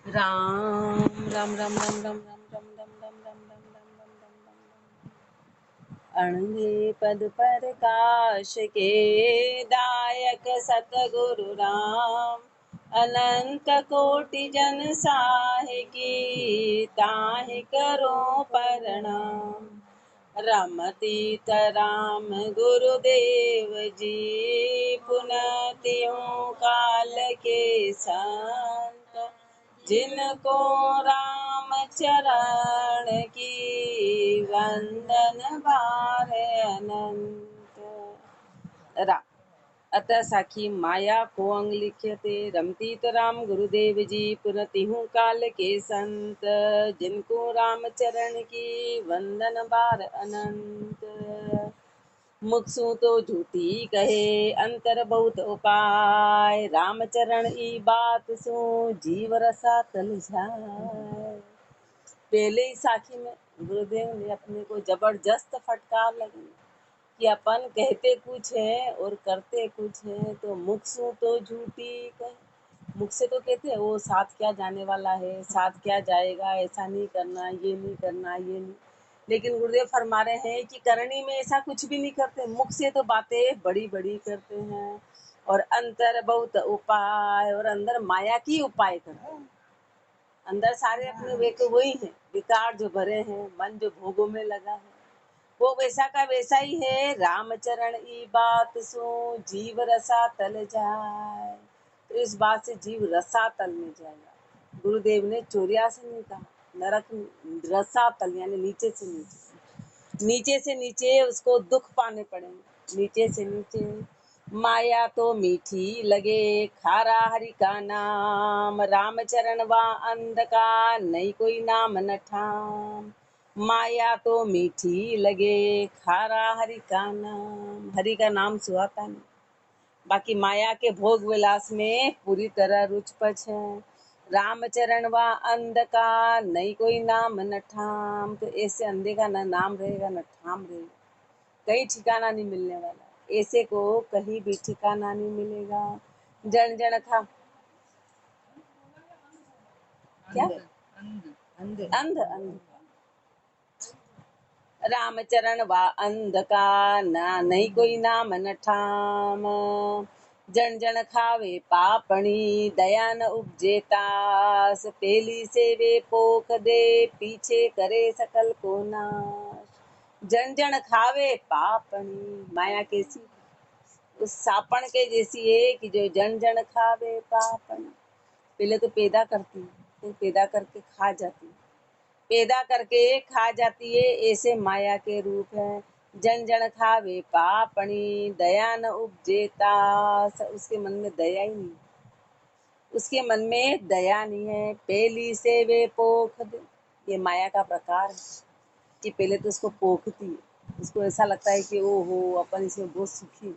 राम राम राम राम राम राम राम राम राम राम राम राम राम राम राम। अणंगे पद प्रकाश के दायक सतगुरु राम, अनंत कोटि जन साहे की ताहि करो प्रणाम। रमतीत राम गुरुदेव जी, पुनतियों काल के संत, जिनको राम चरण की वंदन भार अनंत। रा अतः साखी माया को अंग लिख्यते, रमतीत राम गुरुदेव जी, पुनतिहु काल के संत, जिनको राम चरण की वंदन बार अनंत। मुखसु तो झूठी कहे अंतर बहुत उपाय, रामचरण ई बात सु जीव रसा तल जाए। पहले ही साखी में गुरुदेव ने अपने को जबरदस्त फटकार लगी कि अपन कहते कुछ है और करते कुछ है। तो मुख सु तो झूठी कहे, मुख से तो कहते हैं वो साथ क्या जाने वाला है, साथ क्या जाएगा, ऐसा नहीं करना, ये नहीं करना, ये नहीं। लेकिन गुरुदेव फरमा रहे हैं कि करनी में ऐसा कुछ भी नहीं करते, मुख से तो बातें बड़ी बड़ी करते हैं। और अंतर बहुत उपाय, और अंदर माया की उपाय करते हैं। अंदर सारे अपने वे तो वही है, विकार जो भरे हैं, मन जो भोगों में लगा है, वो वैसा का वैसा ही है। रामचरण ई बात सो जीव रसा तल जाए। तो इस बात से जीव रसा तल में जाएगा। गुरुदेव ने चोरिया से नहीं कहा, नरक रसा तल यानी नीचे से नीचे, नीचे से नीचे उसको दुख पाने पड़ेंगे। नीचे से नीचे माया तो मीठी लगे, खारा हरि का नाम, रामचरण वा अंधकार नहीं कोई नाम न ठाम। माया तो मीठी लगे, खारा हरि का नाम, हरि का नाम सुहाता नहीं। बाकी माया के भोग विलास में पूरी तरह रुच पच है। रामचरण वा अंधकार नहीं कोई नाम न ठाम। तो ऐसे अंधे का न नाम रहेगा न ठाम रहेगा, कहीं ठिकाना नहीं मिलने वाला। ऐसे को कहीं भी ठिकाना नहीं मिलेगा। जन जन खा क्या अंध अंध अंध रामचरण वा अंधकार ना नहीं कोई नाम न ठाम। जन जन खावे पापणी दया न उपजेतास, पेली से वे पोख दे पीछे करे सकल को नाश। जन जन खावे पापणी, माया कैसी उस सापण के जैसी है कि जो जन जन खावे पापणी। पहले तो पैदा करती है, फिर पैदा करके खा जाती है, पैदा करके खा जाती है। ऐसे माया के रूप है। जन जन खावे पापणी दया न उपजेता, उसके मन में दया ही नहीं, उसके मन में दया नहीं है। पेली से वे पोख दे, ये माया का प्रकार है कि पहले तो उसको पोखती है, उसको ऐसा लगता है कि ओ हो अपन इसमें बहुत सुखी है।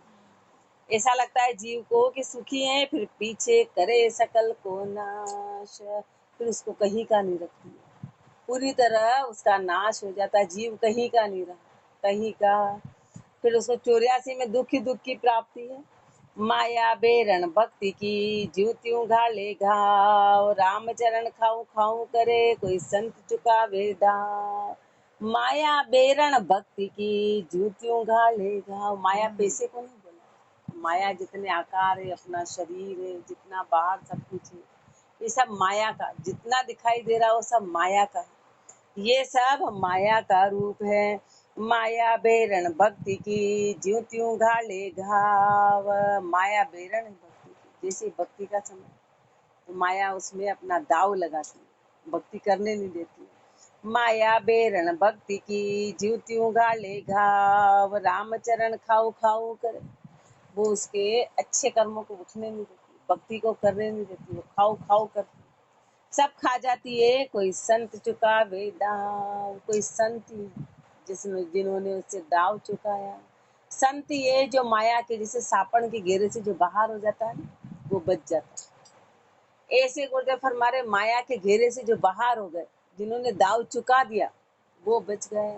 ऐसा लगता है जीव को कि सुखी है, फिर पीछे करे सकल को नाश, फिर उसको कहीं का नहीं रखती है, पूरी तरह उसका नाश हो जाता है। जीव कहीं का नहीं रहा, कहीं का। फिर उसको 84 में दुख ही दुख की प्राप्ति है। माया बेरण भक्ति की ज्यों त्यों घाले घाव, रामचरण खाऊं खाऊं करे कोई संत चुकावे दाव। माया बेरण भक्ति की ज्यों त्यों घाले घाव, माया पैसे को नहीं बोला, माया जितने आकार है, अपना शरीर है, जितना बाहर सब कुछ है, ये सब माया का, जितना दिखाई दे रहा है वो सब माया का है। ये सब माया का रूप है। माया बेरण भक्ति की ज्यों त्यों घाले घाव, माया बेरण है भक्ति की। जैसे भक्ति का समय तो माया उसमें अपना दाव लगाती है, भक्ति करने नहीं देती। माया बेरण भक्ति की ज्यों त्यों घाले घाव, रामचरण खाऊ खाऊ करे, वो उसके अच्छे कर्मों को उठने नहीं देती, भक्ति को करने नहीं देती, वो खाऊ खाऊ करती, सब खा जाती है। कोई संत चुकावे दाव, कोई संत जिसमें जिन्होंने उससे दाव चुकाया। संत ये जो माया के जैसे सापन के घेरे से जो बाहर हो जाता है ना, वो बच जाता है। ऐसे गुरुदेव फरमा रहे, माया के घेरे से जो बाहर हो गए, जिन्होंने दाव चुका दिया, वो बच गए।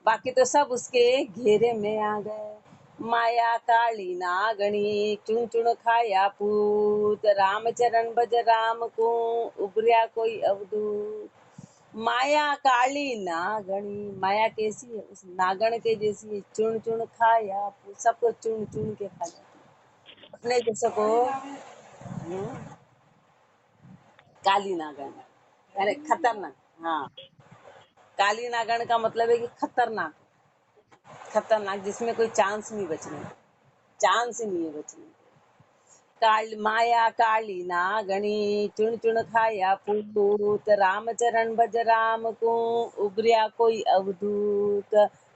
बाकी तो सब उसके घेरे में आ गए। माया काली नागणी चुन चुन खाया पूत, रामचरण भज राम को उबरिया कोई अवधूत। माया काली नागणी, माया कैसी है? उस नागण के जैसी है। चुन चुन खाया पूत, सबको चुन चुन के खा जाती है। अपने जैसे को काली नागण यानी खतरनाक। हाँ, काली नागण का मतलब है कि खतरनाक, खतरनाक जिसमें कोई चांस नहीं बचने का, चांस ही नहीं है बचने का। काल माया काली नागणी चुन चुन खाया पूत, रामचरण भज राम को उबरिया कोई अवधूत।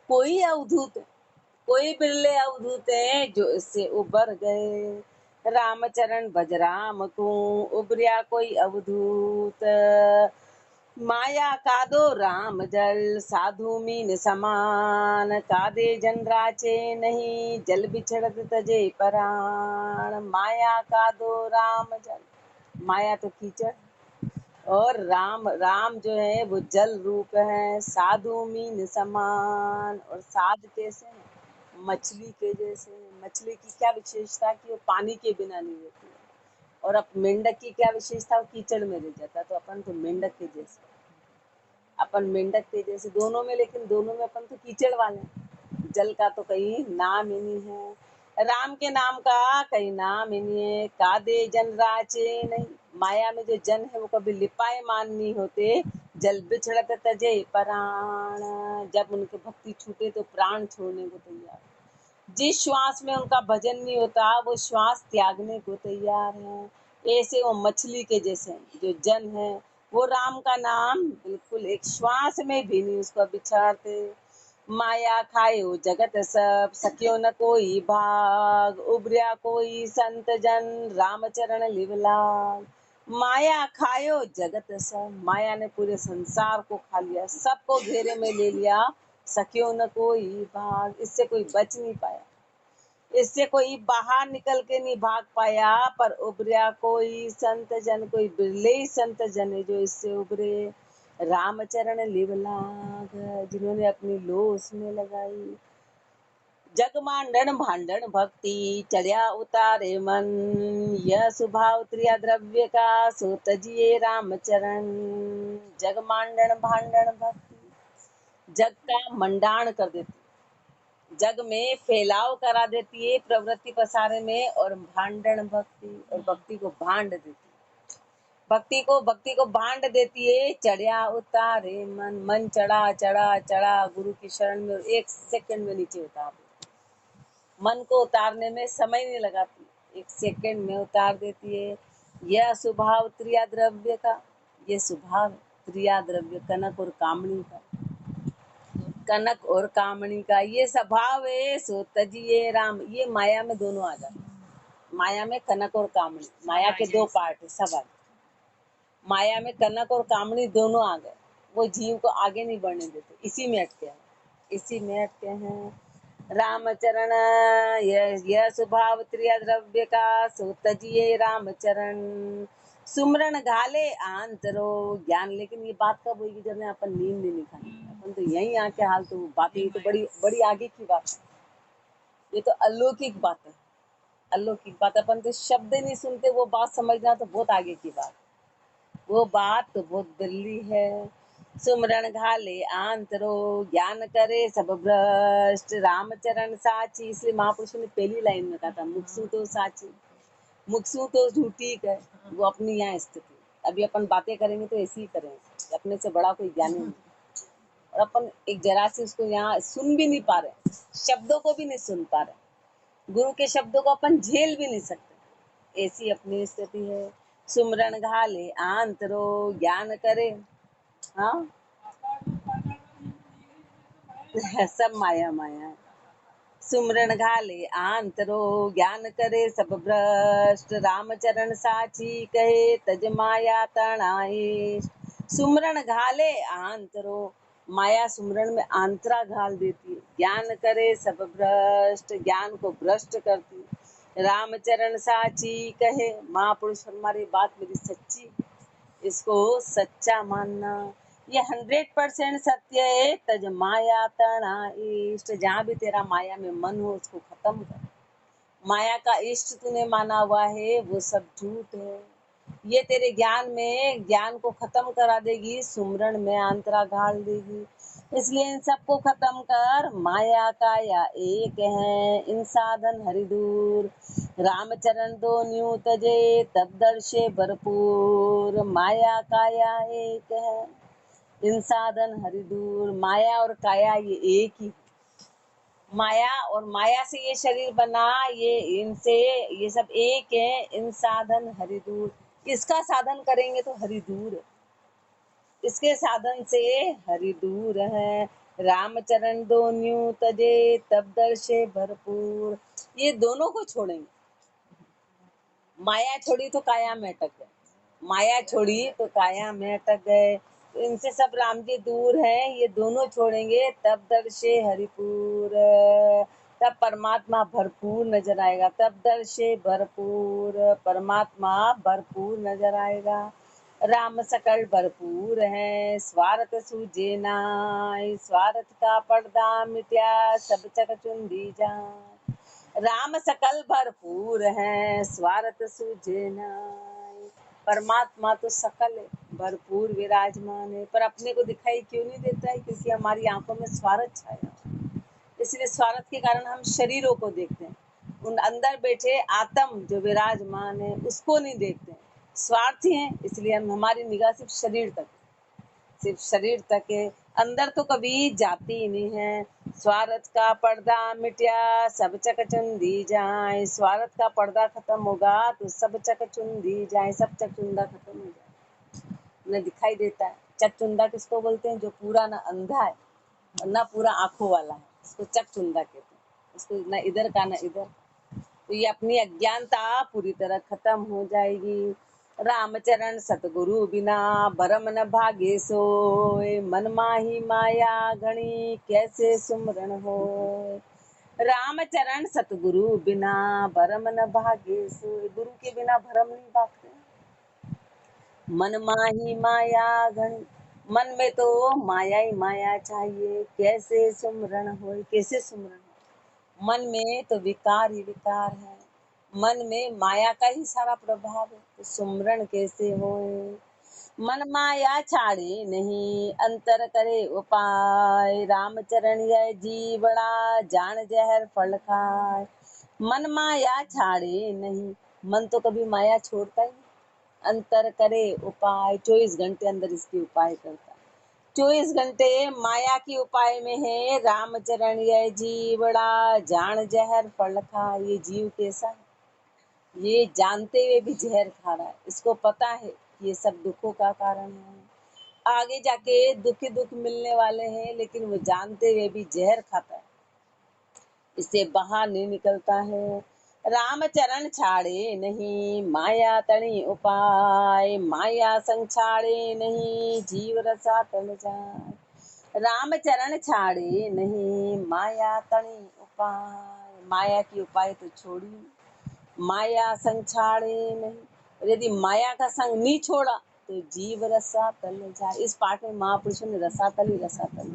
कोई अवधूत, कोई बिरले अवधूत है जो इससे उबर गए। रामचरण भज राम को उबरिया कोई अवधूत। माया कादो राम जल, साधु मीन समान, कादे जन राचे नहीं, जल बिछड़त तजे पराण। माया कादो राम जल, माया तो कीचड़, और राम, राम जो है वो जल रूप है। साधु मीन समान, और साध कैसे है? मछली के जैसे। मछली की क्या विशेषता कि वो पानी के बिना नहीं रहती है। और अब मेंढक की क्या विशेषता? वो कीचड़ में रह जाता। तो अपन तो मेंढक के जैसे, अपन मेंढक के जैसे दोनों में, लेकिन दोनों में अपन तो कीचड़ वाले। जल का तो कहीं नाम ही नहीं है, राम के नाम का कहीं नाम ही नहीं है। कादे जन राचे नहीं, माया में जो जन है वो कभी लिपाए मान नहीं होते। जल बिछड़त तजे प्राण, जब उनके भक्ति छूटे तो प्राण छोड़ने को तैयार। जिस श्वास में उनका भजन नहीं होता वो श्वास त्यागने को तैयार है। ऐसे वो मछली के जैसे जो जन है, वो राम का नाम बिल्कुल एक श्वास में भी नहीं उसको बिछाते। माया खायो जगत सब, सख्यो न कोई भाग, उबरिया कोई संत जन, रामचरण लिवलाग। माया खायो जगत सब, माया ने पूरे संसार को खा लिया, सबको घेरे में ले लिया। सख्यो न कोई भाग, इससे कोई बच नहीं पाया, इससे कोई बाहर निकल के नहीं भाग पाया। पर उबरिया कोई संत जन, कोई बिरले ही संत जन है जो इससे उबरे। रामचरण लिवलाग, जिन्होंने अपनी लो उसमें लगाई। जग मांडन भांडन भक्ति, चढ़िया उतारे मन, यह स्वभाव त्रिया द्रव्य का, सो तजिए रामचरण। जग मांडन भांडन भक्ति, जग का मंडाण कर देती, जग में फैलाव करा देती है प्रवृत्ति पसारे में। और भांडन भक्ति, और भक्ति को भांड देती है, भक्ति को भांड देती है। चढ़िया उतारे मन, मन चढ़ा चढ़ा चढ़ा गुरु की शरण में, और एक सेकंड में नीचे उतार देती। मन को उतारने में समय नहीं लगाती, एक सेकंड में उतार देती है। यह स्वभाव त्रिया द्रव्य का, ये स्वभाव त्रिया द्रव्य कनक और कामनी का, कनक और कामनी का ये स्वभाव है। सो तजिए राम, ये माया में दोनों आ जाते, माया में कनक और कामनी, माया के दो पार्ट है सब आ गए। माया में कनक और कामनी दोनों आ गए, वो जीव को आगे नहीं बढ़ने देते, इसी में अटके हैं, इसी में अटके हैं। रामचरण यह स्वभाव त्रिया द्रव्य का, सो तजिए रामचरण। सुमरन घाले आंतरो ज्ञान, लेकिन ये बात कब होगी? जब मैं अपन नींद नहीं खानी, अपन तो यही आके हाल, तो बातें ये तो बड़ी बड़ी आगे की बात है, ये तो अलौकिक बात है, अलौकिक बात। अपन तो शब्द ही नहीं सुनते, वो बात समझना तो बहुत आगे की बात, वो बात तो बहुत बिरली है। सुमरन घाले आंतरो ज्ञान करे सब भ्रष्ट, रामचरण साची। इसलिए महापुरुषों ने पहली लाइन में कहा था, मुक्सु तो साची, मुक्सु तो झूठी है, वो अपनी यहाँ स्थिति। अभी अपन बातें करेंगे तो ऐसे ही करेंगे, अपने से बड़ा कोई ज्ञानी नहीं, और अपन एक जरा से उसको यहाँ सुन भी नहीं पा रहे, शब्दों को भी नहीं सुन पा रहे, गुरु के शब्दों को अपन झेल भी नहीं सकते, ऐसी अपनी स्थिति है। सुमरन घाले आंतरो ज्ञान करे, हाँ सब माया माया। सुमरन घाले आंतरो ज्ञान करे सब भ्रष्ट, रामचरण साची कहे तज माया तणाए। सुमरन घाले आंतरो, माया सुमरन में आंतरा घाल देती है। ज्ञान करे सब भ्रष्ट, ज्ञान को भ्रष्ट करती। रामचरण साची कहे, महापुरुष हमारी बात मेरी सच्ची, इसको सच्चा मानना। ये 100% सत्य है। तज माया तना इष्ट, जहाँ भी तेरा माया में मन हो उसको खत्म कर। माया का इष्ट तूने माना हुआ है वो सब झूठ है। ये तेरे ज्ञान में ज्ञान को खत्म करा देगी, सुमरण में अंतरा घाल देगी। इसलिए इन सबको खत्म कर। माया काया एक है, इन साधन हरि दूर। रामचरण दो न्यू तजे, तब दर्शे भरपूर। माया काया एक है, इन साधन हरि दूर। माया और काया ये एक ही। माया और माया से ये शरीर बना, ये इनसे ये सब एक है। इन साधन हरि दूर, इसका साधन करेंगे तो हरि दूर है, इसके साधन से हरि दूर है। रामचरण दो न्यू तजे, तब दर्शे भरपूर। ये दोनों को छोड़ेंगे। माया छोड़ी तो काया में अटक गए, माया छोड़ी तो काया में अटक गए। तो इनसे सब राम जी दूर हैं, ये दोनों छोड़ेंगे तब दर्शे हरिपुर। तब परमात्मा भरपूर नजर आएगा, तब दर्शे भरपूर, परमात्मा भरपूर नजर आएगा। राम सकल भरपूर है, स्वार्थ सूझे नाय। स्वार्थ का पर्दा मिट्या, सब चक चुंदी जाए। राम सकल भरपूर है, स्वार्थ सूझे नाय। परमात्मा तो सकल है, भरपूर विराजमान है, पर अपने को दिखाई क्यों नहीं देता है? क्योंकि हमारी आंखों में स्वार्थ छाया है। इसलिए स्वार्थ के कारण हम शरीरों को देखते हैं, उन अंदर बैठे आत्म जो विराजमान है उसको नहीं देखते हैं। स्वार्थी हैं, इसलिए हम हमारी निगाह सिर्फ शरीर तक, सिर्फ शरीर तक है, अंदर तो कभी जाती ही नहीं है। स्वार्थ का पर्दा मिट्या, सब चक चुंदी जाए। स्वार्थ का पर्दा खत्म होगा तो सब चक चुंदी जाए, सब चक चुंदा खत्म हो जाए, न दिखाई देता है। चक चुंदा किसको बोलते हैं? जो पूरा ना अंधा है और ना पूरा आंखों वाला है, उसको चक चुंदा कहते हैं। उसको ना इधर का ना इधर। तो ये अपनी अज्ञानता पूरी तरह खत्म हो जाएगी। रामचरण सतगुरु बिना, भरम न भागे सोय। मन माही माया घणी, कैसे सुमरण होय। रामचरण सतगुरु बिना, भरम न भागे सोय। गुरु के बिना भरम नहीं भागते। मन माही माया घणी, मन में तो माया ही माया चाहिए। कैसे सुमरण होय, कैसे सुमरण हो। मन में तो विकार ही विकार है, मन में माया का ही सारा प्रभाव है, तो सुमरण कैसे होए। मन माया छाड़े नहीं, अंतर करे उपाय। रामचरण यह जीवड़ा, जान जहर फल खाए। मन माया छाड़े नहीं, मन तो कभी माया छोड़ता ही नहीं। अंतर करे उपाय, 24 घंटे अंदर इसके उपाय करता है। 24 घंटे माया की उपाय में है। रामचरण यह जीवड़ा, जान जहर फल खा। ये जीव कैसा है? ये जानते हुए भी जहर खा रहा है। इसको पता है कि ये सब दुखों का कारण है, आगे जाके दुख ही दुख मिलने वाले हैं, लेकिन वो जानते हुए भी जहर खाता है, इससे बाहर नहीं निकलता है। राम चरण छाड़े नहीं, माया तणी उपाय। माया संग छाड़े नहीं, जीव रसा तल जाए। राम चरण छाड़े नहीं, माया तणी उपाय। माया की उपाय तो छोड़ी, माया संग छाड़े नहीं। और यदि माया का संग नहीं छोड़ा तो जीव रसा तल जाए। इस पाठ में महापुरुषों ने रसातल ही रसातल,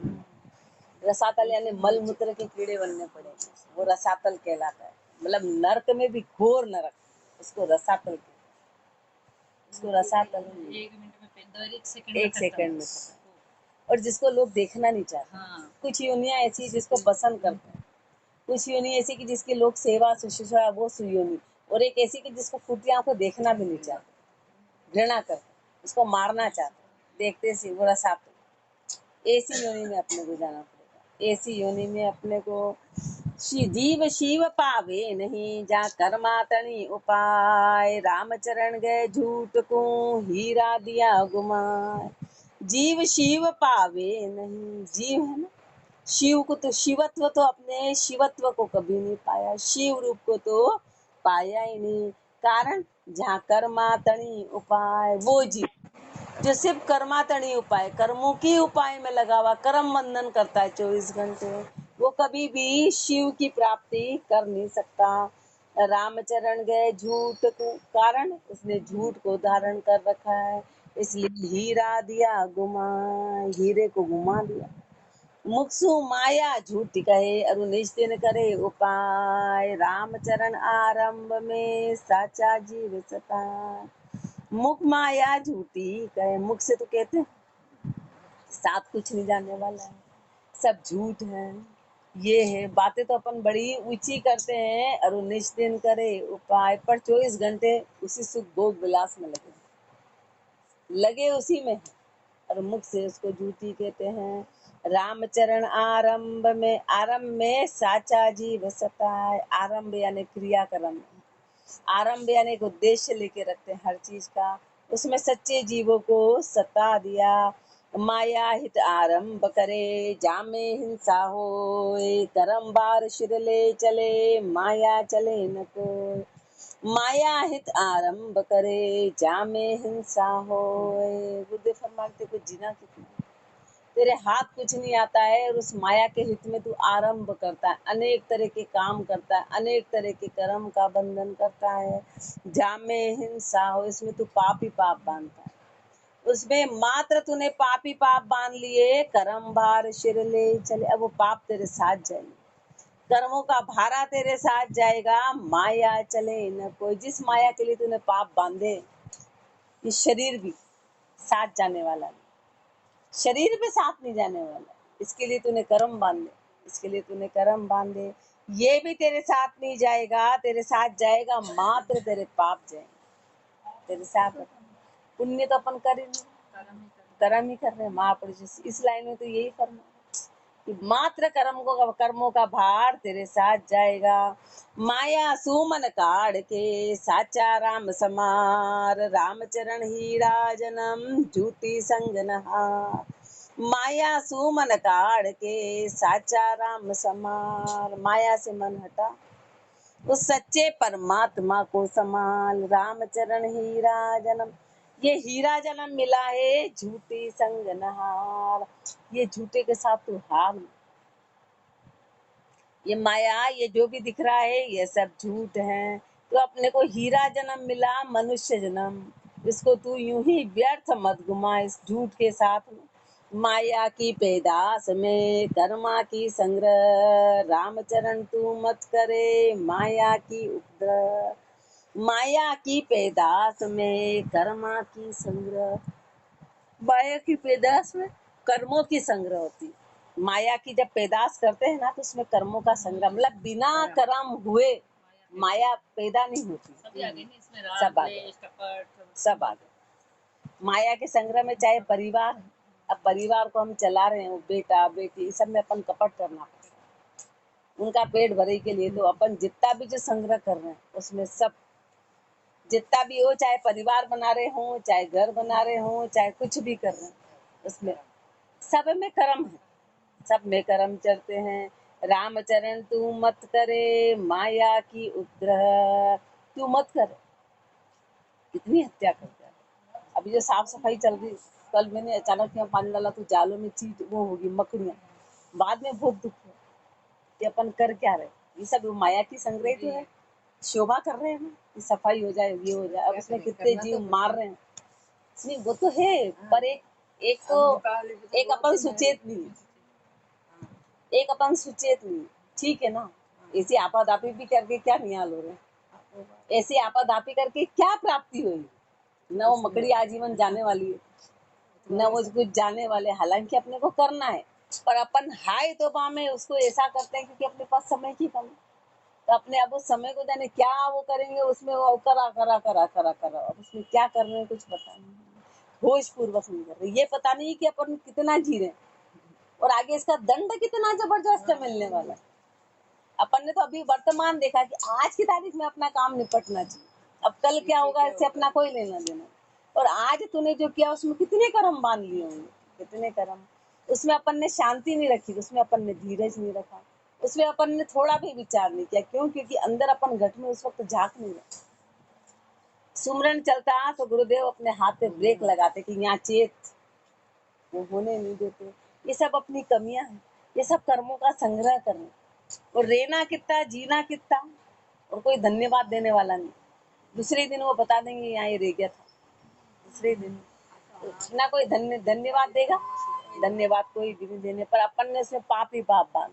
रसातल यानी मल मूत्र के कीड़े बनने पड़ेंगे, वो रसातल कहलाता है। मतलब नरक में भी घोर नरक, उसको रसातल कहते हैं। उसको रसातल एक सेकंड में खत्म। और जिसको लोग देखना नहीं चाहते। हाँ। कुछ योनियां ऐसी जिसको पसंद करते हैं, कुछ योनि ऐसी कि जिसके लोग सेवा शुश्रूषा, वो सुयोनि। और एक ऐसी कि जिसको फूटी आंखों देखना भी नहीं चाहते, घृणा करते, उसको मारना चाहते, देखते सी वो रसातल। ऐसी योनि में अपने को जाना पड़ेगा। ऐसी योनि में अपने को जीव शिव पावे नहीं, जा कर्मा तणी उपाय। रामचरण गए झूठ को, हीरा दिया गुमाए। जीव शिव पावे नहीं, जीव है ना, शिव को तो शिवत्व तो अपने शिवत्व को कभी नहीं पाया, शिव रूप को तो पाया ही नहीं। कारण जहाँ कर्मा तणी उपाय, वो जीव जो सिर्फ कर्मातणी उपाय, कर्मों के उपाय में लगा हुआ, कर्म बंधन करता है 24 घंटे, वो कभी भी शिव की प्राप्ति कर नहीं सकता। रामचरण गए झूठ को, कारण उसने झूठ को धारण कर रखा है। इसलिए हीरा दिया गुमा, हीरे को घुमा दिया। मुक्सु माया झूठी कहे, अरु निश्चिन करे उपाय। रामचरण आरंभ में साचा जीव सताए। मुख माया झूठी कहे, मुख से तो कहते हैं साथ कुछ नहीं जाने वाला है, सब झूठ है, ये है बातें तो अपन बड़ी ऊंची करते हैं। और निश्चिन करे उपाय, पर 24 घंटे उसी सुख भोग विलास में लगे उसी में, और मुख से उसको झूठी कहते हैं। रामचरण आरंभ में, आरंभ में साचा जीव सताए। आरंभ यानी क्रियाक्रम, आरंभ यानी एक उद्देश्य लेके रखते हैं हर चीज का, उसमें सच्चे जीवों को सता दिया। माया हित आरंभ करे, जामे हिंसा होए। करम बार सिर ले चले, माया चले न कोय। माया हित आरंभ करे, जामे हिंसा होए। बुद्धे फरमाते को जीना कितना, तेरे हाथ कुछ नहीं आता है और उस माया के हित में तू आरंभ करता है, अनेक तरह के काम करता है, अनेक तरह के कर्म का बंधन करता है। जामे हिंसा हो, इसमें तू पाप ही पाप बांधता है, उसमें मात्र तूने पाप ही पाप बांध लिए। कर्म भार सिर ले चले, अब वो पाप तेरे साथ जाएंगे, कर्मों का भारा तेरे साथ जाएगा। माया चले न कोई, जिस माया के लिए तूने पाप बांधे, ये शरीर भी साथ जाने वाला नहीं, शरीर पे साथ नहीं जाने वाला, इसके लिए तूने कर्म बांधे, इसके लिए तूने कर्म बांधे, ये भी तेरे साथ नहीं जाएगा। तेरे साथ जाएगा मात्र तेरे पाप जाएंगे तेरे साथ। पुण्य तो अपन कर ही नहीं, कर्म ही कर रहे हैं। महापुरुष इस लाइन में तो यही फरमा कि मात्र कर्मों का भार तेरे साथ जाएगा। माया सुमन काढ़ के, साचा राम समार। रामचरण हीरा जन्म, झूठी संग नहार। माया सुमन काढ़ के, साचा राम समार। माया से मन हटा, उस सच्चे परमात्मा को संभाल। रामचरण हीरा जन्म, ये हीरा जन्म मिला है झूठी संग नहार। ये झूठे के साथ तू हार, ये माया, ये जो भी दिख रहा है ये सब झूठ है। तो अपने को हीरा जन्म मिला, मनुष्य जन्म, इसको तू यूं ही व्यर्थ मत घुमा इस झूठ के साथ में। माया की पैदास में कर्मा की संग्रह, रामचरण तू मत करे माया की उपद्रव। माया की पैदास में कर्मा की संग्रह, माया की पैदास में कर्मों की संग्रह होती है। माया की जब पैदाश करते हैं ना, तो उसमें कर्मों का संग्रह, मतलब बिना कर्म हुए माया पैदा नहीं होती। सब आगे, सब आगे माया के संग्रह में। चाहे परिवार, अब परिवार को हम चला रहे हैं, बेटा बेटी सब में अपन कपट करना पड़ता है उनका पेट भरे के लिए। तो अपन जितना भी जो संग्रह कर रहे हैं उसमें सब, जितना भी हो, चाहे परिवार बना रहे हो, चाहे घर बना रहे हो, चाहे कुछ भी कर रहे हैं, उसमें सब में कर्म है, सब में कर्म चढ़ते हैं। रामचरण तू मत करे माया की उपद्रव, तू मत कर, कितनी हत्या करता है। अभी जो साफ सफाई चल रही, कल मैंने अचानक यहाँ पानी डाला तो जालों में चीट वो होगी मकड़ियाँ, बाद में बहुत दुख है कि अपन कर क्या रहे। ये सब माया की संग्रह तो है, शोभा कर रहे हैं कि सफाई हो जाए, ये हो जाए। अब उसमें कितने जीव मार रहे हैं, नहीं वो तो है, पर एक तो एक अपन सुचेत नहीं, एक अपन सुचेत नहीं, ठीक है ना। ऐसी आपाधापी भी करके क्या निहाल हो रहे हैं, ऐसी आपाधापी करके क्या प्राप्ति हुई। न वो मकड़ी आजीवन जाने वाली है, न वो कुछ जाने वाले। हालांकि अपने को करना है, पर अपन हाय तो में उसको ऐसा करते हैं क्योंकि अपने पास समय की कमी। तो अपने अब उस समय को जाने क्या वो करेंगे, उसमें वो करा करा करा करा करा, अब उसमें क्या कर रहे हैं कुछ पता नहीं, होश पूर्वक नहीं कर रहे। ये पता नहीं कि अपन कितना जी रहे और आगे इसका दंड कितना जबरदस्त मिलने वाला है। अपन ने तो अभी वर्तमान देखा कि आज की तारीख में अपना काम निपटना चाहिए, अब कल क्या होगा इससे अपना कोई लेना देना। और आज तूने जो किया उसमें कितने कर्म बांध लिए होंगे, कितने कर्म। उसमें अपन ने शांति नहीं रखी, उसमें अपन ने धीरज नहीं रखा, उसमें अपन ने थोड़ा भी विचार नहीं किया। क्यों? क्योंकि अंदर अपन घट में उस वक्त झांक नहीं रहा। सुमरन चलता तो गुरुदेव अपने हाथ पे ब्रेक लगाते कि यहाँ चेत, वो होने नहीं देते। ये सब अपनी कमियां हैं, ये सब कर्मों का संग्रह करना। और रहना कितना, जीना कितना, और कोई धन्यवाद देने वाला नहीं। दूसरे दिन वो बता देंगे यहाँ ये रह गया था, दूसरे दिन ना कोई धन्यवाद देगा, धन्यवाद कोई भी नहीं देने पर अपन ने उसमें पाप ही पाप बांध,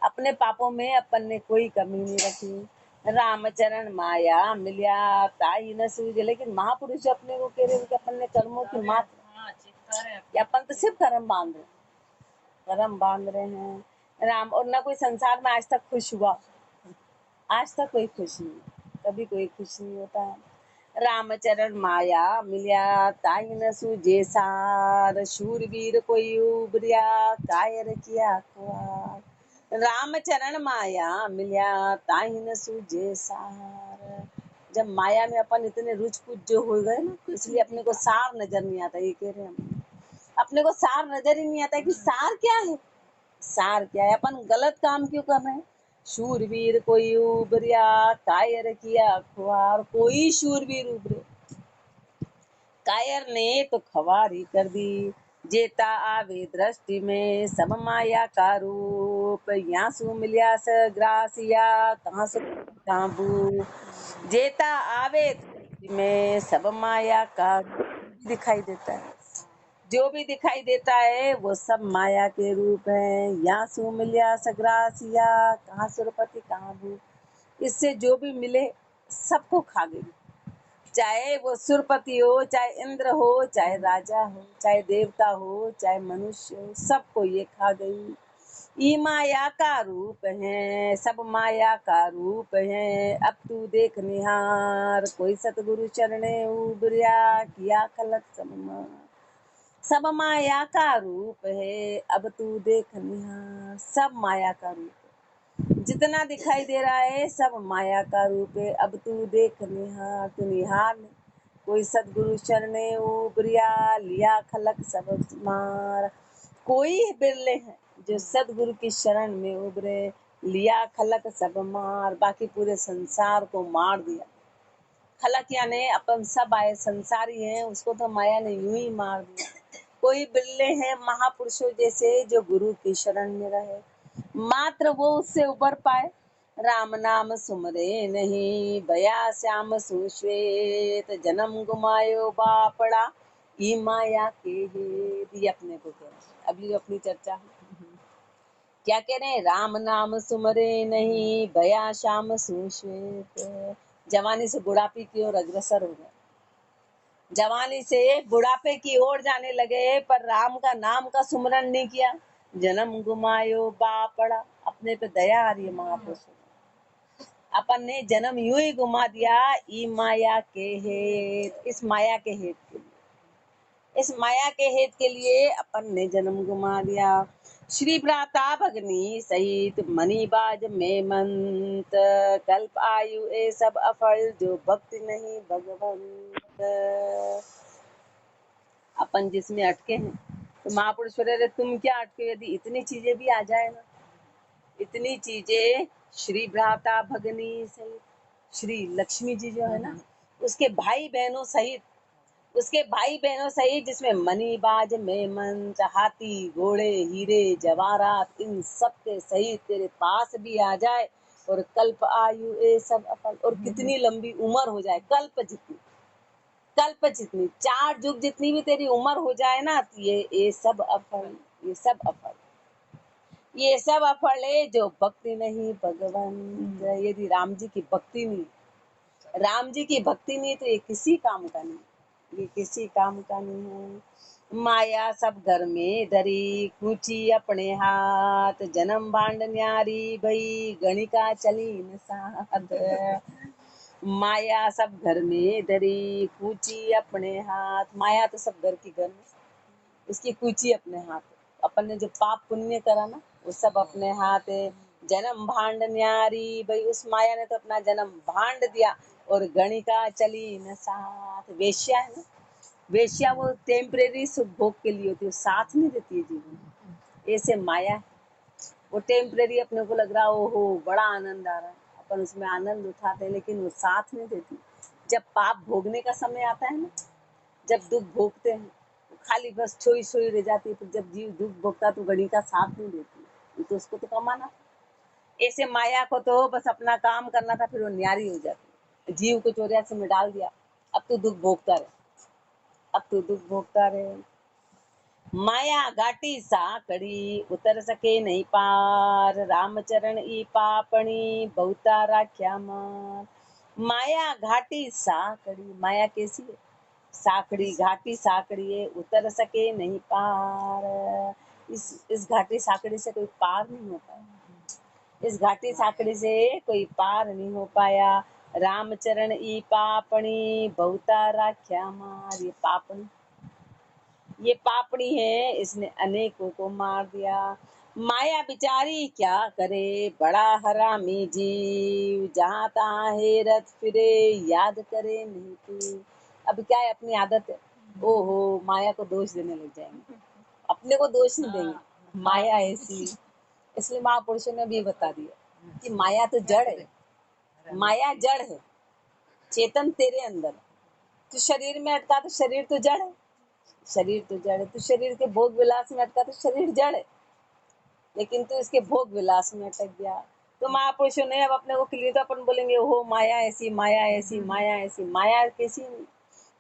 अपने पापों में अपन ने कोई कमी नहीं रखी। रामचरण माया मिलिया ताई न सूझ, लेकिन महापुरुष अपने को कह रहे हैं कि अपन ने कर्मों की मात्र, अपन तो सिर्फ कर्म बांध रहे, कर्म बांध रहे हैं राम। और ना कोई संसार में आज तक खुश हुआ, आज तक कोई खुश नहीं, कभी कोई खुश नहीं होता है। रामचरण माया मिलिया ताई न सूझे सार, शूरवीर कोई उबरिया कायर किया खुआर। रामचरण माया मिलिया ताई न सूझे सार, जब माया में अपन इतने रुच पुच जो हो गए ना, तो इसलिए अपने को सार नजर नहीं आता। ये कह रहे हैं हम, अपने को सार नजर ही नहीं आता कि सार क्या है, सार क्या है, अपन गलत काम क्यों कर रहे हैं। शूरवीर कोई उबरिया कायर किया खुआर, कोई शूरवीर उबरे, कायर ने तो खवारी कर दी। जेता आवे दृष्टि में सब माया का रूप, यहाँ सु मिलिया सग्रासिया कहाँ से काबू। जेता आवे दृष्टि में सब माया का दिखाई देता है, जो भी दिखाई देता है वो सब माया के रूप है। यहाँ सु मिलिया सग्रासिया कहाँ सुरपति कहाँ भू, इससे जो भी मिले सबको खा गई, चाहे वो सुरपति हो, चाहे इंद्र हो, चाहे राजा हो, चाहे देवता हो, चाहे मनुष्य हो, सबको ये खा गई। ई माया का रूप है, सब माया का रूप है, अब तू देख निहार, कोई सतगुरु चरणे उबरिया किया खलक सममार। सब माया का रूप है, अब तू देख निहार, सब माया का रूप है, जितना दिखाई दे रहा है सब माया का रूप है, अब तू देख निहार, तू निहार। कोई सदगुरु चरणे उबरिया लिया खलक सब मार, कोई बिरले हैं जो सदगुरु की शरण में उबरे, लिया खलक सब मार, बाकी पूरे संसार को मार दिया। खलक यानी अपन सब आए संसारी हैं, उसको तो माया ने यूं ही मार दिया। कोई बिरले हैं महापुरुषों जैसे जो गुरु की शरण में रहे, मात्र वो उससे उबर पाए। राम नाम सुमरे नहीं भया श्याम सुश्वेत, जन्म गुमायो बापड़ा ई माया के हेत। ये अपने को कह रहे, अभी जो अपनी चर्चा क्या कह रहे हैं, राम नाम सुमरे नहीं भया श्याम सुश्वेत। जवानी से बुढ़ापे की ओर अग्रसर हो गए, जवानी से बुढ़ापे की ओर जाने लगे, पर राम का नाम का सुमरण नहीं किया। जन्म गुमायो बापड़ा, अपने पे दया आ रही है महापुरुष, अपन ने जन्म यूं ही गुमा दिया। ई माया के हेत, इस माया के हेत के लिए, इस माया के हेत के लिए अपन ने जन्म गुमा दिया। श्री भ्राता भगनी सहित मणिबाज में मंत, कल्प आयु ए सब अफल जो भक्ति नहीं भगवंत। अपन जिसमें अटके हैं तो महापुरुष रे तुम क्या अटके, यदि इतनी चीजें भी आ जाए ना, इतनी चीजें, श्री भ्राता भगनी सहित, श्री लक्ष्मी जी जो है ना, उसके भाई बहनों सहित, उसके भाई बहनों सहित, जिसमें मणिबाज मेमन हाथी घोड़े हीरे जवाहरात, इन सब के सहित तेरे पास भी आ जाए, और कल्प आयु ए सब अफल, और कितनी लंबी उम्र हो जाए, कल्प जितनी, कल्प जितनी, 4 युग जितनी भी तेरी उम्र हो जाए ना, ये सब अफल, ये सब अफल, ये सब अफल है जो भक्ति नहीं भगवंत। यदि राम जी की भक्ति नहीं, राम जी की भक्ति नहीं, तो ये किसी काम का नहीं, ये किसी काम का नहीं है। माया सब घर में धरी कूची अपने हाथ, जन्म भांड न्यारी भई गणिका चली न साथ। माया सब घर में धरी कूची अपने हाथ, माया तो सब घर की घर में, उसकी कूची अपने हाथ, अपन ने जो पाप पुण्य करा ना वो सब अपने हाथ है। जन्म भांड न्यारी भाई, उस माया ने तो अपना जन्म भांड दिया, और गणिका चली न साथ। वेश्या है ना, वेश्या वो टेम्परेरी सुख भोग के लिए होती है, साथ नहीं देती है जीवन। ऐसे माया है, वो टेम्परेरी, अपने को लग रहा ओहो बड़ा आनंद आ रहा है, अपन उसमें आनंद उठाते हैं, लेकिन वो साथ नहीं देती। जब पाप भोगने का समय आता है ना, जब दुख भोगते हैं तो खाली बस छोई छोई रह जाती है, तो जब जीव दुख भोगता तो गणिका साथ नहीं देती, ये तो उसको तो कमाना। ऐसे माया को तो बस अपना काम करना था, फिर वो न्यारी हो जाती, जीव को चौरासी में डाल दिया, अब तो दुख भोगता रहे। अब तू दुख भोगता रहे। माया घाटी साकड़ी उतर सके नहीं पार, रामचरण ई पापणी बहुता राख्या मार। माया घाटी साकड़ी, माया कैसी है? साकड़ी, घाटी साकड़ी है, उतर सके नहीं पार। इस घाटी साकड़ी से कोई पार नहीं हो पाया, इस घाटी साकड़ी से कोई पार नहीं हो पाया। रामचरण ई पापणी बहुता राख्या मार। ये पापड़ी है, इसने अनेकों को मार दिया। माया बिचारी क्या करे, बड़ा हरामी जीव, जहाँ तहाँ हेरत फिरे, याद करे नहीं तू। अब क्या है, अपनी आदत है, ओहो माया को दोष देने लग जाएंगे, अपने को दोष नहीं देंगे, माया ऐसी। इसलिए महापुरुषों ने भी बता दिया कि माया तो जड़ है, माया जड़ है, चेतन तेरे अंदर। तो शरीर में अटका तो शरीर तो जड़ है, शरीर तो जड़ है। तो शरीर के भोग विलास में अटका तो शरीर जड़ है, लेकिन तू इसके भोग विलास में अटक गया। तो महापुरुषों ने अब अपने को क्लियर, तो अपन बोलेंगे हो माया ऐसी, माया ऐसी, माया ऐसी। माया कैसी?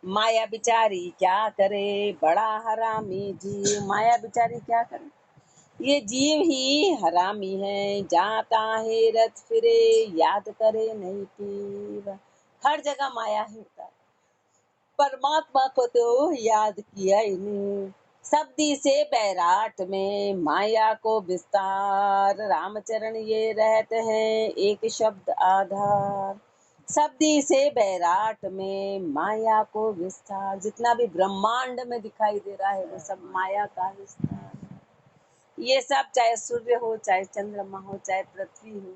माया बिचारी क्या करे, बड़ा हरामी जीव। माया बिचारी क्या करे, ये जीव ही हरामी है, जाता है रथ फिरे, याद करे नहीं पीर। हर जगह माया है, परमात्मा को तो याद किया ही नहीं। शब्दी से बैराट में माया को विस्तार, रामचरण ये रहते हैं एक शब्द आधार। शब्दी से बैराट में माया को विस्तार, जितना भी ब्रह्मांड में दिखाई दे रहा है वो सब माया का विस्तार। ये सब चाहे सूर्य हो, चाहे चंद्रमा हो, चाहे पृथ्वी हो,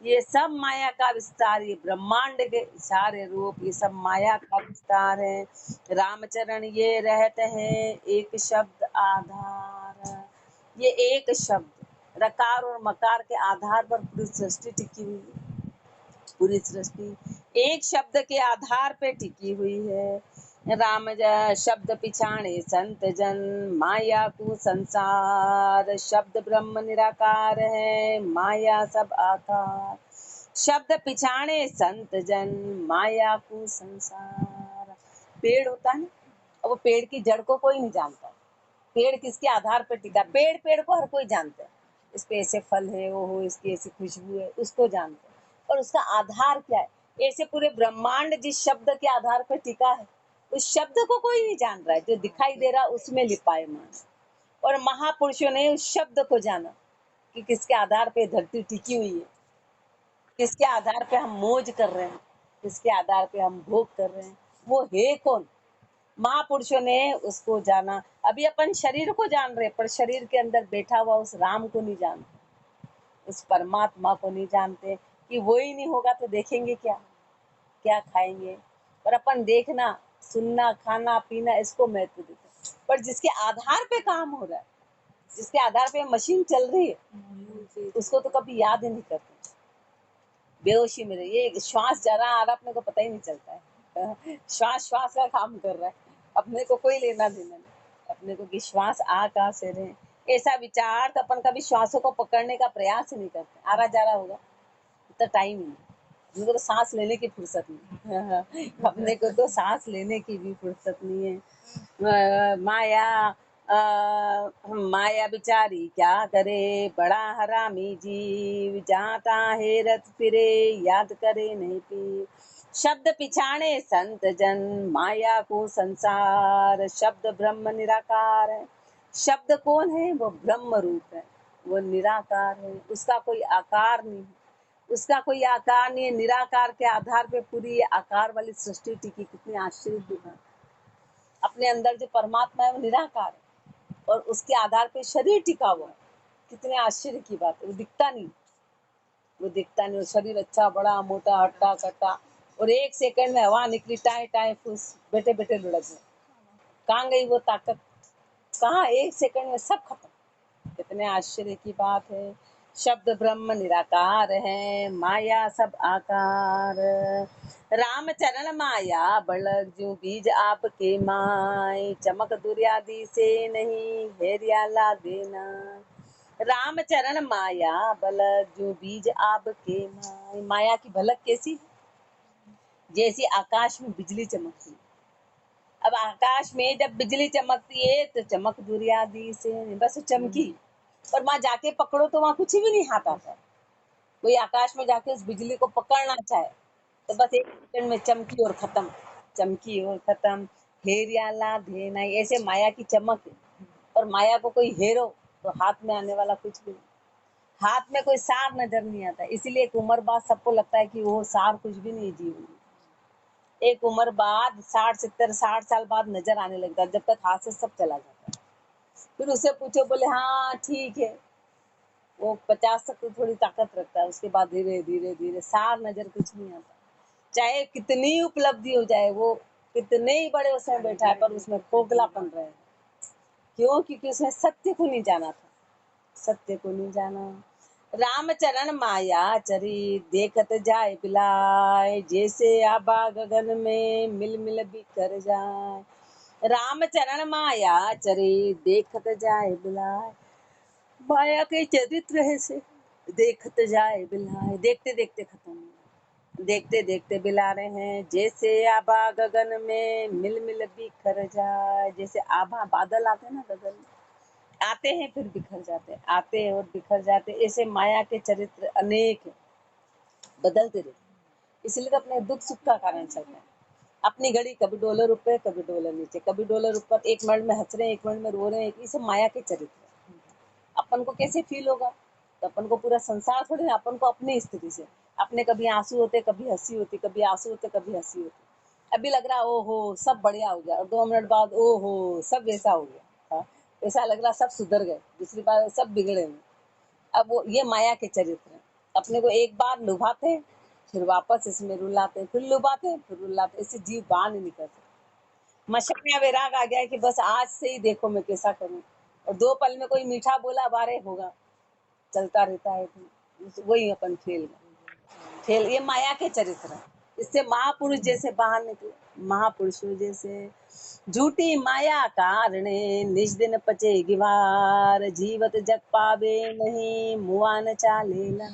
ये सब माया का विस्तार। ये ब्रह्मांड के सारे रूप, ये सब माया का विस्तार है। रामचरण ये रहते हैं एक शब्द आधार। ये एक शब्द, रकार और मकार के आधार पर पूरी सृष्टि टिकी हुई है। पूरी सृष्टि एक शब्द के आधार पे टिकी हुई है। राम शब्द पिछाणे संत जन, माया को संसार। शब्द ब्रह्म निराकार है, माया सब आकार। शब्द पिछाणे संत जन, माया को संसार। पेड़ होता है ना, अब वो पेड़ की जड़ को कोई नहीं जानता, पेड़ किसके आधार पर टिका। पेड़ को हर कोई जानता है, इस पे ऐसे फल है, वो हो, इसकी ऐसी खुशबू है, उसको जानते हैं, और उसका आधार क्या है। ऐसे पूरे ब्रह्मांड जिस शब्द के आधार पर टिका है, उस शब्द को कोई नहीं जान रहा है, जो दिखाई दे रहा उसमें लिपायमान। और महापुरुषों ने उस शब्द को जाना कि किसके आधार पे धरती टिकी हुई है, किसके आधार पे हम मौज कर रहे हैं, किसके आधार पे हम भोग कर रहे हैं, वो है कौन। महापुरुषों ने उसको जाना। अभी अपन शरीर को जान रहे, पर शरीर के अंदर बैठा हुआ उस राम को नहीं जानते, उस परमात्मा को नहीं जानते। कि वो ही नहीं होगा तो देखेंगे क्या, क्या खाएंगे। पर अपन देखना, सुनना, खाना पीना, इसको महत्व देते हैं। पर जिसके आधार पे काम हो रहा है, जिसके आधार पे मशीन चल रही है, उसको तो कभी याद ही नहीं करते, बेहोशी में रहिए। श्वास जा रहा आ रहा, अपने को पता ही नहीं चलता है, श्वास श्वास का काम कर रहा है, अपने को कोई लेना देना नहीं। अपने को कि श्वास आ कहाँ से रहे, ऐसा विचार तो अपन कभी श्वासों को पकड़ने का प्रयास ही नहीं करते। आ रहा जा रहा होगा, इतना टाइम ही नहीं, मुझे तो सांस लेने की फुर्सत नहीं अपने को तो सांस लेने की भी फुर्सत नहीं है। माया बिचारी क्या करे, बड़ा हरामी जीव, जहाँ तहाँ हेरत फिरे, याद करे नहीं पी। शब्द पिछाणे संत जन, माया को संसार। शब्द ब्रह्म निराकार है। शब्द कौन है? वो ब्रह्म रूप है, वो निराकार है, उसका कोई आकार नहीं है, उसका कोई आकार नहीं है। निराकार के आधार पे पूरी ये आकार वाली सृष्टि टिकी। कितनी आश्चर्य की बात, अपने अंदर जो परमात्मा है वो निराकार है, और उसके आधार पे शरीर टिका हुआ है। कितने आश्चर्य की बात है। वो दिखता नहीं, वो दिखता नहीं, वो शरीर अच्छा बड़ा मोटा हट्टा कट्टा, और एक सेकंड में हवा निकली, टाए टाए फूस, बेटे बेटे लुढ़क गए। कहाँ गई वो ताकत, कहाँ, एक सेकंड में सब खत्म। कितने आश्चर्य की बात है। शब्द ब्रह्म निराकार है, माया सब आकार। राम चरण माया बड़क, जो बीज आपके माय, चमक दुर्यादि से नहीं, हेरिया ला देना। राम चरण माया बलक, जो बीज आपके माय। माया की भलक कैसी, जैसी आकाश में बिजली चमकती, अब आकाश में जब बिजली चमकती है तो चमक दुरियादी से, बस चमकी, और वहां जाके पकड़ो तो वहां कुछ भी नहीं हाथ आता। कोई आकाश में जाके उस बिजली को पकड़ना चाहे तो बस एक सेकंड में चमकी और खत्म, चमकी और खत्म। हेरिया लाधे नहीं, ऐसे माया की चमक है। और माया को कोई हेरो तो हाथ में आने वाला कुछ भी नहीं। हाथ में कोई सार नजर नहीं आता, इसीलिए एक उम्र बाद सबको लगता है कि वो सार कुछ भी नहीं जीवन में। एक उम्र बाद 60 70 60 साल बाद नजर आने लगता है, जब तक हाथ से सब चला जाता है। फिर उससे पूछो, बोले हाँ ठीक है, वो 50 तक तो थोड़ी ताकत रखता है, उसके बाद धीरे धीरे धीरे सार नजर कुछ नहीं आता। चाहे कितनी उपलब्धि हो जाए, वो कितने ही बड़े उसमें बैठा है पर उसमें खोखलापन रहे। क्यों? क्योंकि उसने सत्य को नहीं जाना था, सत्य को नहीं जाना। रामचरण माया चरी देखत जाए बिलाए, जैसे आबा गगन में मिल मिल बिखर जाए। रामचरण माया चरी देखत जाए बिलाए, माया के चरित्र है से देखत जाए बिलाए, देखते देखते खत्म हो, देखते देखते बिला रहे हैं। जैसे आभा गगन में मिल मिल बिखर जाए, जैसे आभा बादल आते हैं ना, गगन में आते हैं फिर बिखर जाते हैं, आते हैं और बिखर जाते हैं। ऐसे माया के चरित्र अनेक हैं, बदलते रहते, इसलिए तो अपने दुख सुख का कारण चलता है। अपनी घड़ी कभी डॉलर ऊपर कभी डॉलर नीचे, कभी डॉलर ऊपर, एक मिनट में हंस रहे हैं एक मिनट में रो रहे हैं, ये सब माया के चरित्र है। अपन को कैसे फील होगा? तो अपन को पूरा संसार थोड़ी ना, अपन को अपनी स्थिति से, अपने कभी आंसू होते कभी हंसी होती, कभी आंसू होते कभी हंसी होती। अभी लग रहा ओहो सब बढ़िया हो गया, और 2 मिनट बाद ओहो सब वैसा हो गया। हाँ, ऐसा लग रहा सब सुधर गए, दूसरी बार सब बिगड़े हुए। अब वो ये माया के चरित्र हैं। अपने को एक बार लुभाते हैं, फिर वापस इसमें रुलाते हैं, फिर लुभाते हैं फिर रुलाते हैं, इससे जीव बाहर नहीं निकलते। मशक में वैराग आ गया है कि बस आज से ही देखो मैं कैसा करूं, और 2 पल में कोई मीठा बोला बारे होगा, चलता रहता है। तो वही अपन फेल गए, फेल। ये माया के चरित्र है, इससे महापुरुष जैसे बाहर निकले, महापुरुषों जैसे। झूठी माया कारणे निज दिन पचे गिवार, जीवत जग पावे नहीं मुआ न चालेला।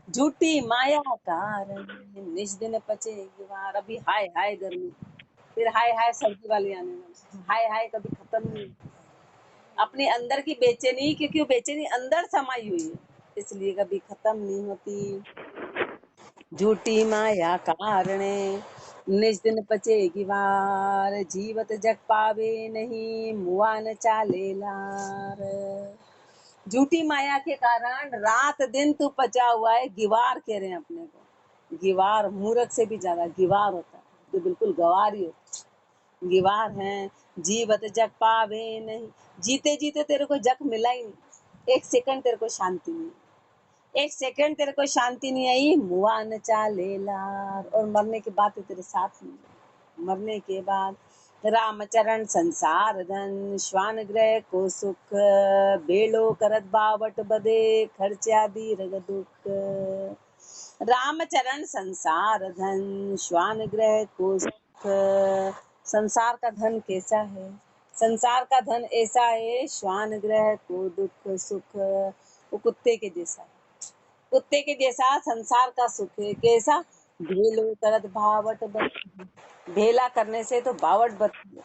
झूठी माया कारणे निज दिन पचे गिवार, अभी हाय हाय गर्मी, फिर हाय हाय सर्दी वाली आने वाली, हाय हाय कभी खत्म नहीं। अपने अंदर की बेचैनी, क्योंकि वो बेचैनी अंदर समाई हुई है, इसलिए कभी खत्म नहीं होती। झूठी माया कारणे निज दिन पचेगी वार, जीवत जग पावे नहीं मुआ न चाले लार। झूठी माया के कारण रात दिन तू पचा हुआ है, गिवार कह रहे हैं अपने को। गिवार मूर्ख से भी ज्यादा गिवार होता है, तो बिल्कुल गवार ही होता है, गिवार है। जीवत जग पावे नहीं, जीते जीते तेरे को जग मिला ही नहीं, एक सेकंड तेरे को शांति नहीं, एक सेकंड तेरे को शांति नहीं आई, मुआ न चाले लार। और मरने के बाद तो तेरे साथ नहीं, मरने के बाद। रामचरण संसार धन श्वान ग्रह को सुख, बेलो करत बावट बदे खर्चा दी रग दुख। रामचरण संसार धन श्वान ग्रह को सुख, संसार का धन कैसा है? संसार का धन ऐसा है, श्वान ग्रह को दुख सुख, वो कुत्ते के जैसा है, कुत्ते के जैसा संसार का सुख है। कैसा? भेलो करत भावट बदे, भेला करने से तो भावट बदे,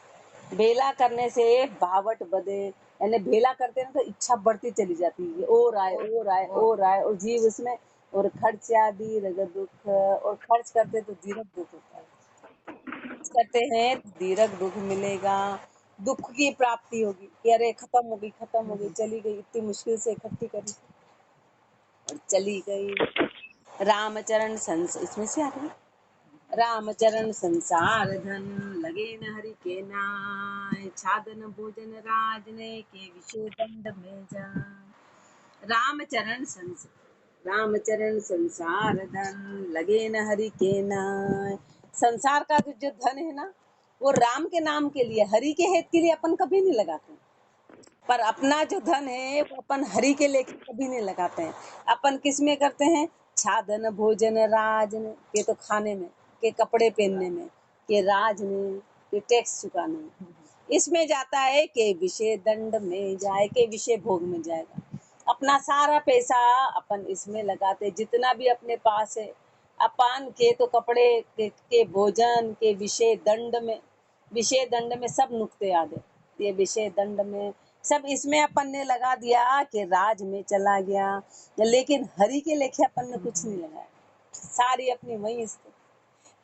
भेला करने से भावट बदे, यानी भेला करते हैं तो इच्छा बढ़ती चली जाती है, और आए और आए और आए, और जीव उसमें, और खर्च आदि रगत दुख, और खर्च करते तो दीर्घ दुख होता है, खर्च करते हैं तो दीर्घ दुख मिलेगा, दुख की प्राप्ति होगी कि अरे खत्म हो गई खत्म हो गई, चली गई, इतनी मुश्किल से इकट्ठी करी और चली गई। रामचरण संस, इसमें से आ गई, रामचरण संसार धन लगे न हरि के नाय, छादन भोजन राजने के विषय दंड में जाए। रामचरण संस, रामचरण संसार धन लगे न हरि के नाय। संसार का जो धन है ना, वो राम के नाम के लिए, हरि के हित के लिए अपन कभी नहीं लगाते, पर अपना जो धन है वो अपन हरि के लेके कभी नहीं लगाते हैं। अपन किस में करते हैं? छादन भोजन राज में, के तो खाने में, के कपड़े पहनने में, के राज में, के टैक्स चुकाने में, इसमें जाता है, के विषय दंड में जाए, के विषय भोग में जाएगा। अपना सारा पैसा अपन इसमें लगाते, जितना भी अपने पास है अपन के तो कपड़े के भोजन के विषय दंड में, विषय दंड में सब नुक्ते याद है। ये विषय दंड में सब इसमें अपन ने लगा दिया कि राज में चला गया, लेकिन हरि के लेखे अपन ने कुछ नहीं लगाया, सारी अपनी वही स्थिति।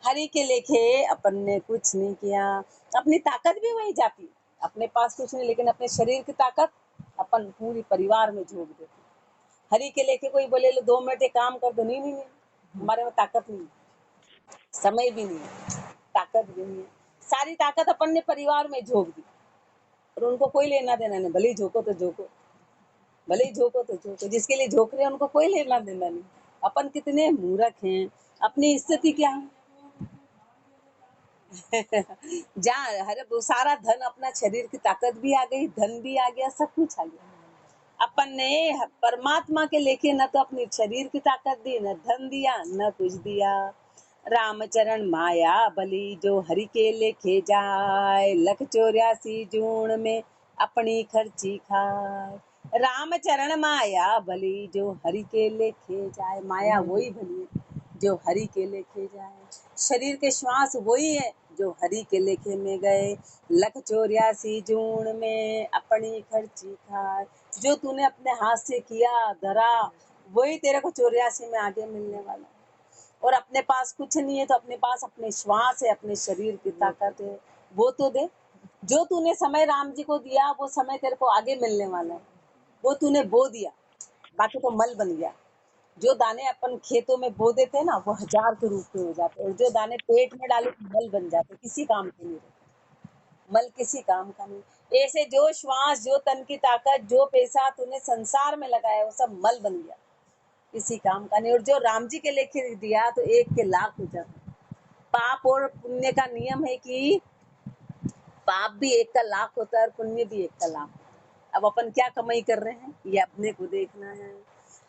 हरि के लेखे अपन ने कुछ नहीं किया, अपनी ताकत भी वही जाती, अपने पास कुछ नहीं, लेकिन अपने शरीर की ताकत अपन पूरी परिवार में झोंक देते। हरि के लेके कोई बोले लो 2 मिनट एक काम कर दो, नहीं नहीं नहीं, हमारे में ताकत नहीं, समय भी नहीं है, ताकत भी नहीं है, सारी ताकत अपन ने परिवार में झोंक दी और उनको कोई लेना देना नहीं। भले ही झोंको तो झोंको, भले ही झोंको तो झोंको, जिसके लिए झोंक रहे हैं उनको कोई लेना देना नहीं। अपन कितने मूर्ख हैं, अपनी स्थिति क्या है। जहाँ हर वो सारा धन, अपना शरीर की ताकत भी आ गई, धन भी आ गया, सब कुछ आ गया। अपन ने परमात्मा के लेके न तो अपने शरीर की ताकत दी, न धन दिया, न कुछ दिया। रामचरण माया बली जो हरि के लेखे जाए, 184 जून में अपनी खर्ची खाए। रामचरण माया बली जो हरि के लेखे जाए, माया वही भली है जो हरि के लेखे जाए। शरीर के श्वास वही है जो हरि के लेखे में गए, 184 जून में अपनी खर्ची खाए। जो तूने अपने हाथ से किया धरा, वही तेरे को 84 में आगे मिलने वाला है। और अपने पास कुछ नहीं है तो अपने पास अपने श्वास है, अपने शरीर की ताकत है, वो तो दे। जो तूने समय राम जी को दिया, वो समय तेरे को आगे मिलने वाला है, वो तूने बो दिया, बाकी तो मल बन गया। जो दाने अपन खेतों में बो देते हैं ना, वो 1000 के रूप में हो जाते हैं, और जो दाने पेट में डाले तो मल बन जाते, किसी काम के नहीं रहते, मल किसी काम का नहीं। ऐसे जो श्वास, जो तन की ताकत, जो पैसा तूने संसार में लगाया, वो सब मल बन गया, किसी काम का नहीं। और जो राम जी के लेके दिया तो 1 के लाख हो जाते। पाप और पुण्य का नियम है कि पाप भी 1 का लाख होता है और पुण्य भी 1 का लाख होता है। अब अपन क्या कमाई कर रहे हैं, ये अपने को देखना है।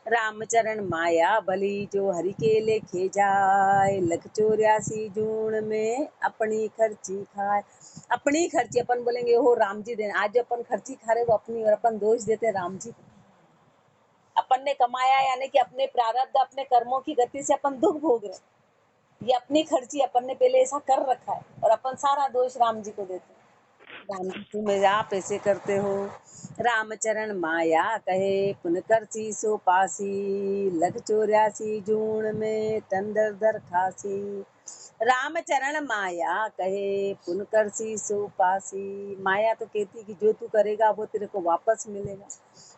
रामचरण माया बली जो हरि के लेखे जाए, 184 जून में अपनी खर्ची खाए। अपनी खर्ची, अपन बोलेंगे हो राम जी देना, आज जो अपन खर्ची खा रहे वो अपनी, और अपन दोष देते राम जी को। अपन ने कमाया, यानी कि अपने प्रारब्ध, अपने कर्मों की गति से अपन दुख भोग रहे, ये अपनी खर्ची अपन ने पहले ऐसा कर रखा है, और अपन सारा दोष राम जी को देते हैं। राम जी तुम आप ऐसे करते हो। रामचरण माया कहे पुन करसी सो पासी, 184 जून में तन दर दर खासी। रामचरण माया कहे पुन करसी सो पासी, माया तो कहती कि जो तू करेगा वो तेरे को वापस मिलेगा।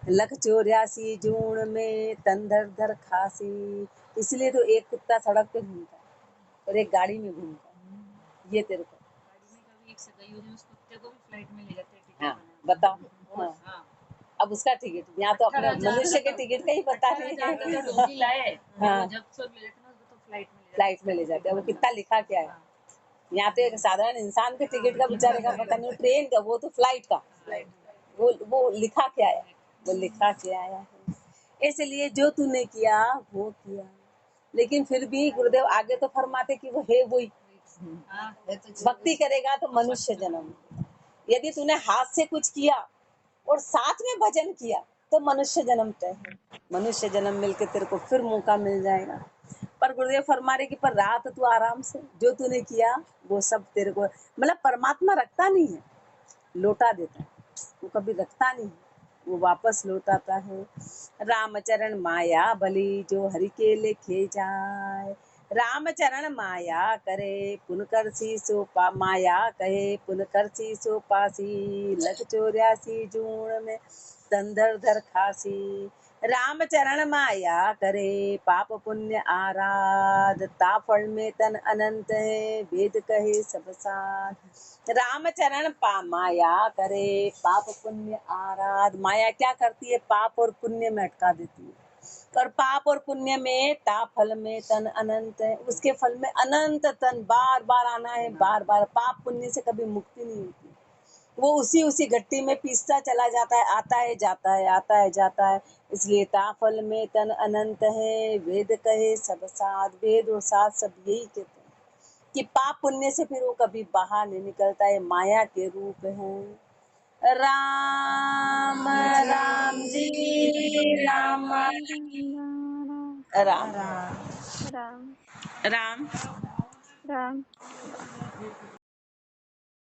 184 जून में तन दर दर खासी, इसलिए तो एक कुत्ता सड़क पे घूमता है और एक गाड़ी में घूमता है, ये तेरे को। हाँ बताओ। हाँ, अब उसका टिकट, यहाँ तो अपने मनुष्य के टिकट का ही पता नहीं है। हाँ, फ्लाइट में ले जाते हैं, वो कितना लिखा क्या है। यहाँ तो एक साधारण इंसान के टिकट का बेचारे का पता नहीं, ट्रेन का, वो तो फ्लाइट का, वो लिखा क्या है, वो लिखा क्या आया है। इसलिए जो तूने किया वो किया, लेकिन फिर भी गुरुदेव आगे तो फरमाते कि वो है वही। भक्ति करेगा तो मनुष्य जन्म, यदि तूने हाथ से कुछ किया और साथ में भजन किया तो मनुष्य जन्म तय है, मनुष्य जन्म मिलके तेरे को फिर मौका मिल जाएगा। पर गुरुदेव फरमा रहे कि पर रात तू आराम से, जो तूने किया वो सब तेरे को, मतलब परमात्मा रखता नहीं है, लौटा देता है, वो कभी रखता नहीं है, वो वापस लौटाता है। रामचरण माया बली जो हरि के लेखे जाए, रामचरण माया करे पुन करसी सो पा, माया कहे पुन करसी सो पासी, 184 जून में तंदर धर खासी। रामचरण माया करे पाप पुण्य आराध, ताफल में तन अनंत है, वेद कहे सब साथ। रामचरण पा माया करे पाप पुण्य आराध, माया क्या करती है, पाप और पुण्य में अटका देती है। और पाप और पुण्य में ता फल में तन अनंत है, उसके फल में अनंत तन बार बार आना है, बार बार। पाप पुण्य से कभी मुक्ति नहीं होती, वो उसी उसी गट्टी में पीसता चला जाता है, आता है जाता है, आता है जाता है। इसलिए ताफल में तन अनंत है, वेद कहे सब साथ, वेद और साथ सब यही कहते हैं कि पाप पुण्य से फिर वो कभी बाहर नहीं निकलता है, माया के रूप है। राम राम जी राम राम राम राम राम